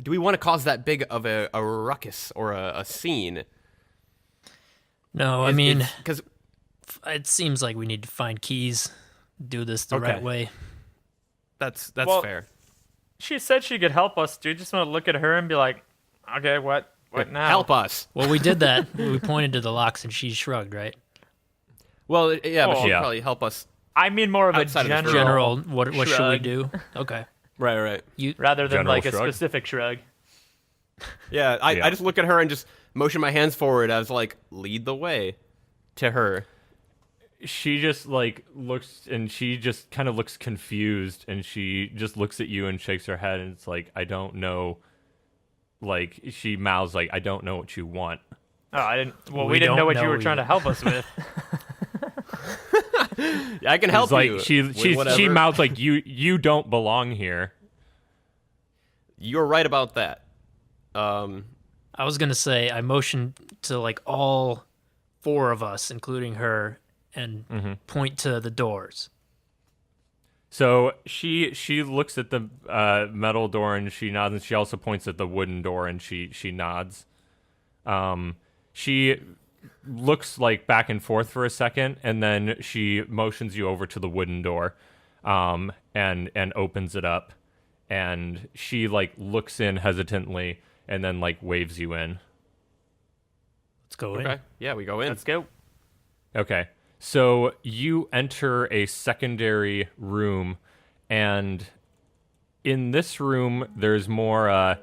Do we want to cause that big of a ruckus or a scene? No, I mean, because it seems like we need to find keys, do this the right way. that's Well, fair. She said she could help us, dude. Just want to look at her and be like, okay, what now? Help us. Well, we did that. We pointed to the locks and she shrugged, right? Well, yeah, but she'd Yeah. probably help us. I mean more of a Outside of this general, General, what should we shrug. do? Okay. Right. rather than General like shrug. a specific shrug. Yeah, I just look at her and just motion my hands forward as like lead the way to her. She just like looks, and she just kind of looks confused, and she just looks at you and shakes her head, and it's like, I don't know. Like she mouths like, I don't know what you want. Oh, I didn't. Well, We we didn't know don't what you know were trying to yet. help us with. I can help It's like you. she whatever. mouths like, you don't belong here. You're right about that. I was going to say, I motioned to like all four of us, including her, and point to the doors. So she looks at the metal door and she nods, and she also points at the wooden door and she nods. She looks like back and forth for a second, and then she motions you over to the wooden door, and opens it up, and she like looks in hesitantly and then like waves you in. Let's go Okay. in. Yeah, we go in. Let's go. Okay. So you enter a secondary room, and in this room there's more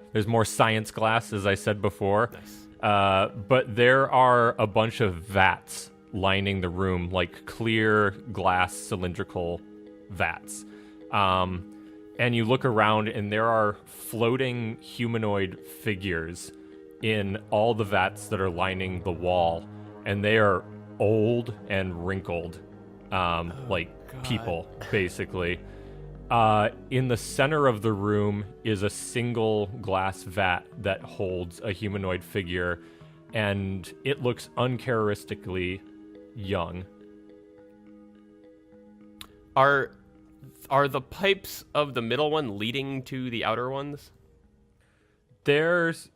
science glass, as I said before. Nice. But there are a bunch of vats lining the room, like clear glass cylindrical vats. And you look around, and there are floating humanoid figures in all the vats that are lining the wall, and they are old and wrinkled, people, basically. In the center of the room is a single glass vat that holds a humanoid figure, and it looks uncharacteristically young. Are the pipes of the middle one leading to the outer ones? There's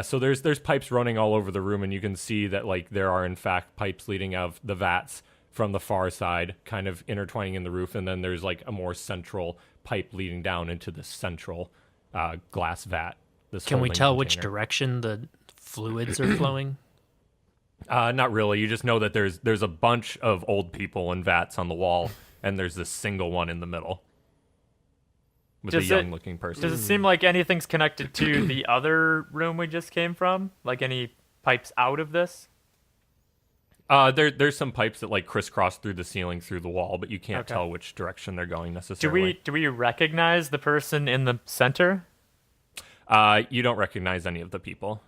so there's pipes running all over the room, and you can see that like there are in fact pipes leading out of the vats from the far side, kind of intertwining in the roof, and then there's like a more central pipe leading down into the central glass vat. Can we tell which container. direction the fluids are flowing? Not really. You just know that there's a bunch of old people in vats on the wall, and there's this single one in the middle with a young-looking person. Does it seem like anything's connected to the other room we just came from? Like any pipes out of this? There's some pipes that like crisscross through the ceiling, through the wall, but you can't tell which direction they're going necessarily. Do we recognize the person in the center? You don't recognize any of the people.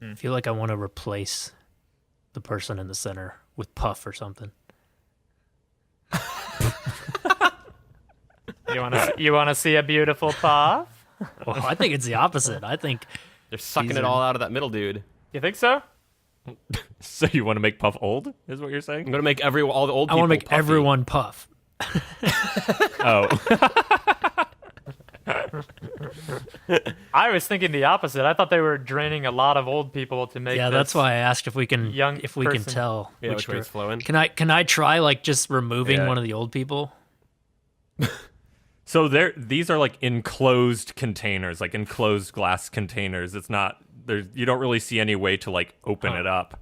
I feel like I want to replace the person in the center with Puff or something. You want to see a beautiful Puff? Well, I think it's the opposite. I think They're sucking it all out of that middle dude. You think so? So you want to make Puff old, is what you're saying? I'm gonna make all the old I people want to make puffy. everyone Puff. Oh. I was thinking the opposite. I thought they were draining a lot of old people to make. Yeah, that's why I asked if we can young if we can person. tell which way it's flowing. Can I try like just removing Yeah. one of the old people? So these are like enclosed containers, like enclosed glass containers. It's not there. You don't really see any way to like open it up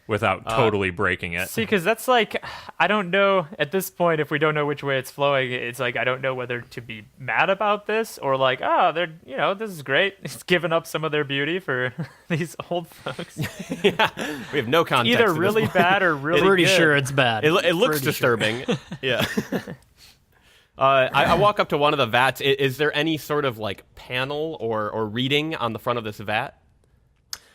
without totally breaking it. See, because that's like, I don't know at this point if we don't know which way it's flowing. It's like I don't know whether to be mad about this or like, this is great. It's given up some of their beauty for these old folks. Yeah, we have no context. Either at this really point. bad or really Pretty good. sure it's bad. It looks Pretty sure. disturbing. Yeah. I walk up to one of the vats. Is there any sort of like panel or reading on the front of this vat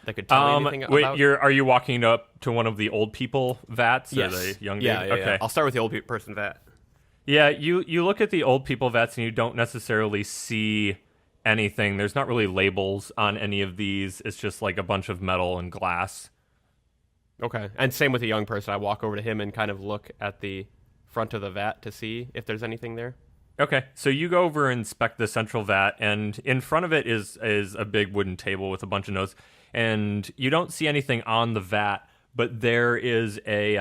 that could tell me anything wait, about? are you walking up to one of the old people vats Yes. or the young yeah, dude? yeah, Okay. yeah. I'll start with the old person vat. Yeah, you look at the old people vets and you don't necessarily see anything. There's not really labels on any of these. It's just like a bunch of metal and glass. Okay. And same with the young person. I walk over to him and kind of look at the front of the vat to see if there's anything there. Okay, so you go over and inspect the central vat, and in front of it is a big wooden table with a bunch of notes, and you don't see anything on the vat, but there is a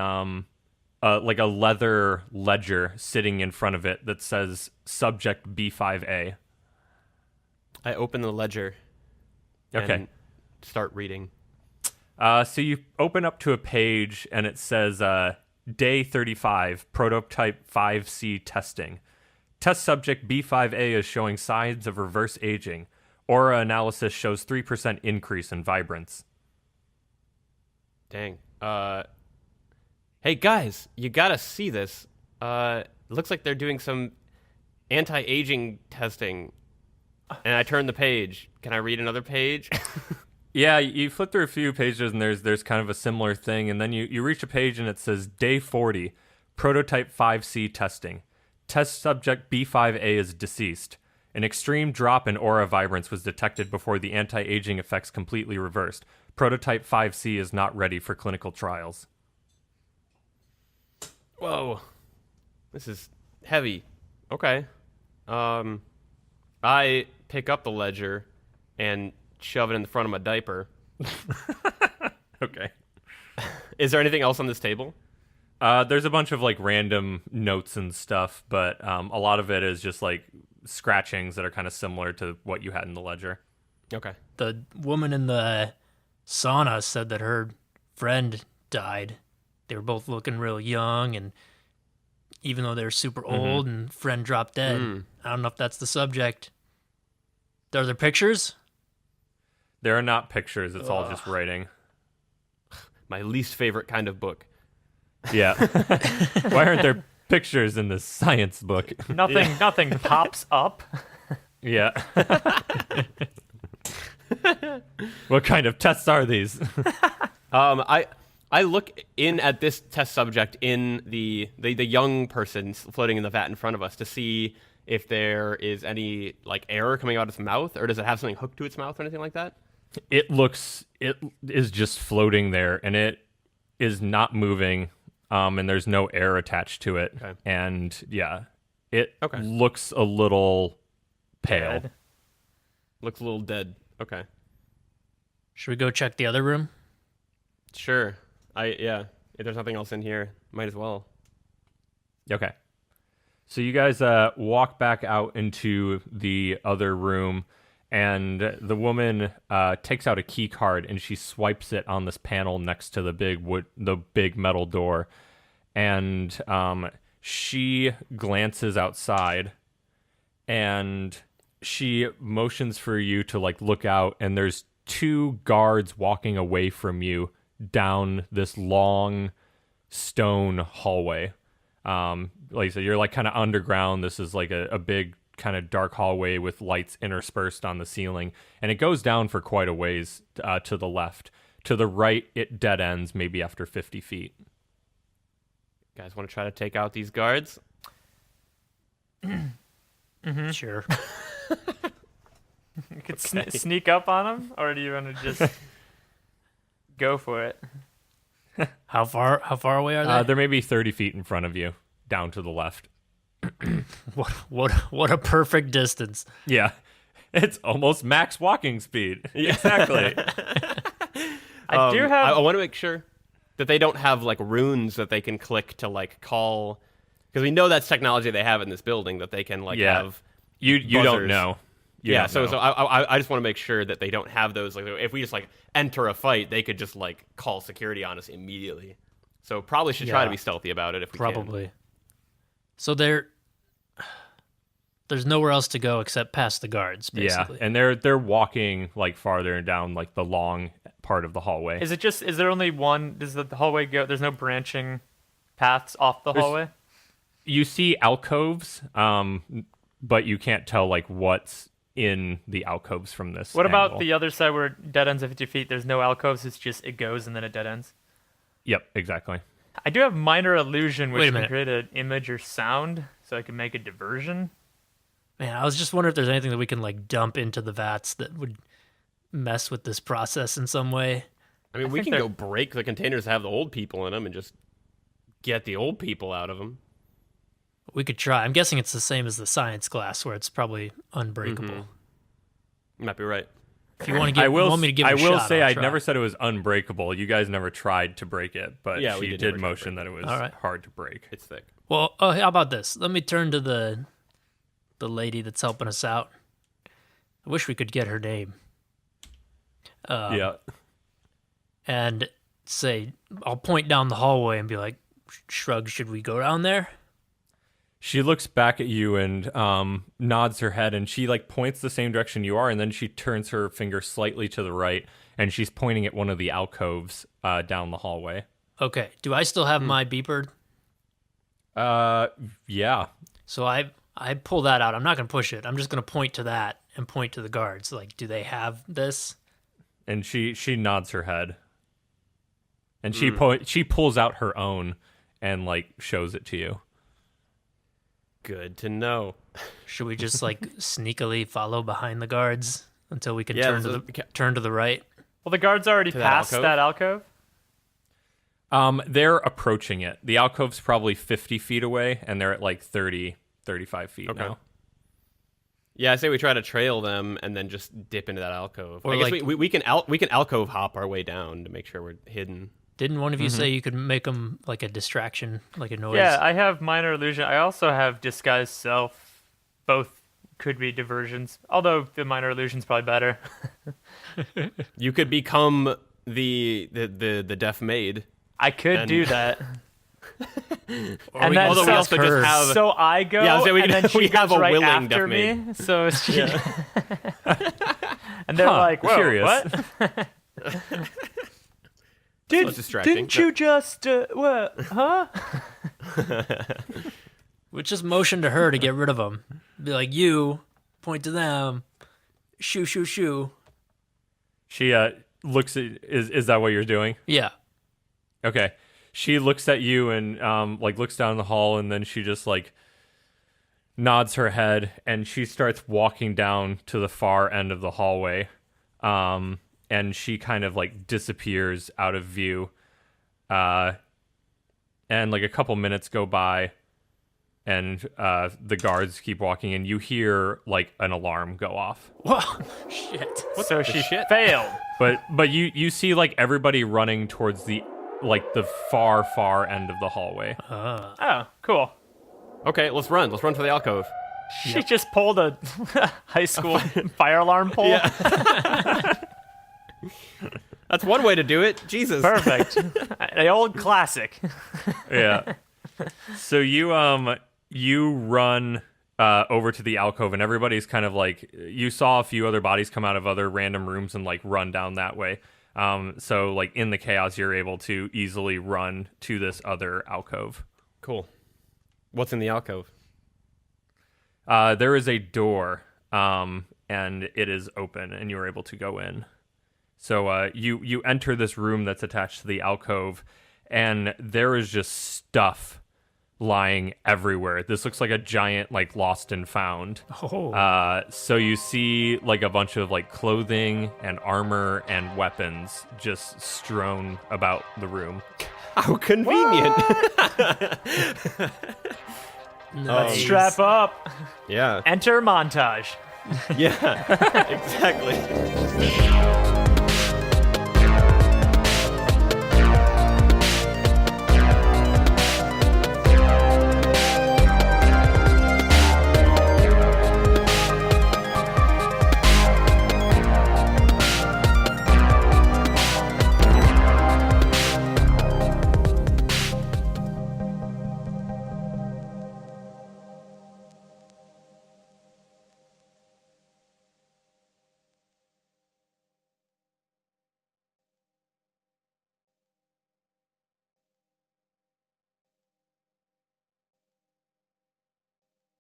leather ledger sitting in front of it that says subject B5A. I open the ledger Okay. and start reading. So you open up to a page, and it says Day 35, Prototype 5C Testing. Test subject B5A is showing signs of reverse aging. Aura analysis shows 3% increase in vibrance. Dang. Hey guys, you gotta see this. It looks like they're doing some anti-aging testing. And I turn the page. Can I read another page? Yeah, you flip through a few pages, and there's kind of a similar thing, and then you reach a page, and it says Day 40, Prototype 5C Testing. Test subject B5A is deceased. An extreme drop in aura vibrance was detected before the anti-aging effects completely reversed. Prototype 5C is not ready for clinical trials. Whoa. This is heavy. Okay. I pick up the ledger and shove it in the front of my diaper. Okay. Is there anything else on this table? There's a bunch of like random notes and stuff, but a lot of it is just like scratchings that are kind of similar to what you had in the ledger. Okay. The woman in the sauna said that her friend died. They were both looking real young, and even though they're super old and friend dropped dead, I don't know if that's the subject. Are there pictures? There are not pictures, it's all just writing. My least favorite kind of book. Yeah. Why aren't there pictures in this science book? Nothing pops up. Yeah. What kind of tests are these? I I look in at this test subject in the young person floating in the vat in front of us to see if there is any like air coming out of its mouth, or does it have something hooked to its mouth or anything like that? It is just floating there, and it is not moving, and there's no air attached to it. Okay. And yeah, it Okay. looks a little pale. Dead. Looks a little dead. Okay. Should we go check the other room? Sure. Yeah. If there's nothing else in here, might as well. Okay. So you guys walk back out into the other room, and the woman takes out a key card and she swipes it on this panel next to the big metal door, and she glances outside, and she motions for you to like look out, and there's 2 guards walking away from you down this long stone hallway. Like I said, you're like kind of underground. This is like a big kind of dark hallway with lights interspersed on the ceiling, and it goes down for quite a ways to the left. To the right, it dead ends maybe after 50 feet. Guys want to try to take out these guards? Sure. You could sneak up on them, or do you want to just go for it? How far away are they? They're maybe 30 feet in front of you, down to the left. What a perfect distance. Yeah, it's almost max walking speed. Exactly. I do have. I want to make sure that they don't have like runes that they can click to like call, because we know that's technology they have in this building that they can like have. You don't buzzers. know. So I just want to make sure that they don't have those. Like if we just like enter a fight, they could just like call security on us immediately. So probably should try to Yeah. be stealthy about it if we Probably. So there's nowhere else to go except past the guards, basically. Yeah, and they're walking like farther down like the long part of the hallway. Is there only one? Does the hallway go? There's no branching paths off the hallway. You see alcoves, but you can't tell like what's in the alcoves from this. What about angle. the other side where it dead ends at 50 feet? There's no alcoves. It goes and then it dead ends. Yep, exactly. I do have minor illusion, Wait which a can minute. create an image or sound, so I can make a diversion. Man, I was just wondering if there's anything that we can like dump into the vats that would mess with this process in some way. I mean, we think can they're- go break the containers that have the old people in them and just get the old people out of them. We could try. I'm guessing it's the same as the science glass, where it's probably unbreakable. You might be right. If you want to give, I will. want me to give it I a will shot, say I'll I try. never said it was unbreakable. You guys never tried to break it, but Yeah, we she did never did try to motion break that it was All right. hard to break. It's thick. Well, how about this? Let me turn to the lady that's helping us out. I wish we could get her name. Yeah. And say, I'll point down the hallway and be like, shrug, should we go down there? She looks back at you and nods her head, and she like points the same direction you are, and then she turns her finger slightly to the right, and she's pointing at one of the alcoves down the hallway. Okay. Do I still have my beeper? Yeah. So I pull that out. I'm not going to push it. I'm just going to point to that and point to the guards. Like, do they have this? And she nods her head, and she pulls out her own and like shows it to you. Good to know. Should we just like sneakily follow behind the guards until we can Yeah, turn to the right? Well, the guard's already To that past alcove? that alcove. They're approaching it. The alcove's probably 50 feet away, and they're at like 30, 35 feet Okay. now. Yeah, I say we try to trail them and then just dip into that alcove. Or I guess like- we can alcove hop our way down to make sure we're hidden. Didn't one of you say you could make them like a distraction, like a noise? Yeah, I have minor illusion. I also have disguise self. Both could be diversions, although the minor illusion's probably better. You could become the deaf maid. I could And- do that. Or And we then can although we ask also just her. have- So I go, Yeah, so we and can- then she we have goes a right willing after deaf me. maid. So she, and they're like, "Whoa, curious." what? It's distracting. Didn't you just what? Huh?" We just motion to her to get rid of them. Be like, you point to them. Shoo, shoo, shoo. She looks at. Is that what you're doing? Yeah. Okay. She looks at you and like looks down the hall, and then she just like nods her head, and she starts walking down to the far end of the hallway. And she kind of like disappears out of view. And like a couple minutes go by, and the guards keep walking, and you hear like an alarm go off. Whoa, shit. So she failed. But you see like everybody running towards the far end of the hallway. Oh, cool. Okay, let's run. Let's run for the alcove. She just pulled a high school fire alarm pole. Yeah. That's one way to do it. Jesus. Perfect. The old classic. Yeah. So you run over to the alcove, and everybody's kind of like, you saw a few other bodies come out of other random rooms and like run down that way. So like in the chaos, you're able to easily run to this other alcove. Cool. What's in the alcove? There is a door, and it is open, and you're able to go in. So you enter this room that's attached to the alcove, and there is just stuff lying everywhere. This looks like a giant like lost and found. Oh. So you see like a bunch of like clothing and armor and weapons just strewn about the room. How convenient. Nice. Strap up. Yeah. Enter montage. Yeah. Exactly.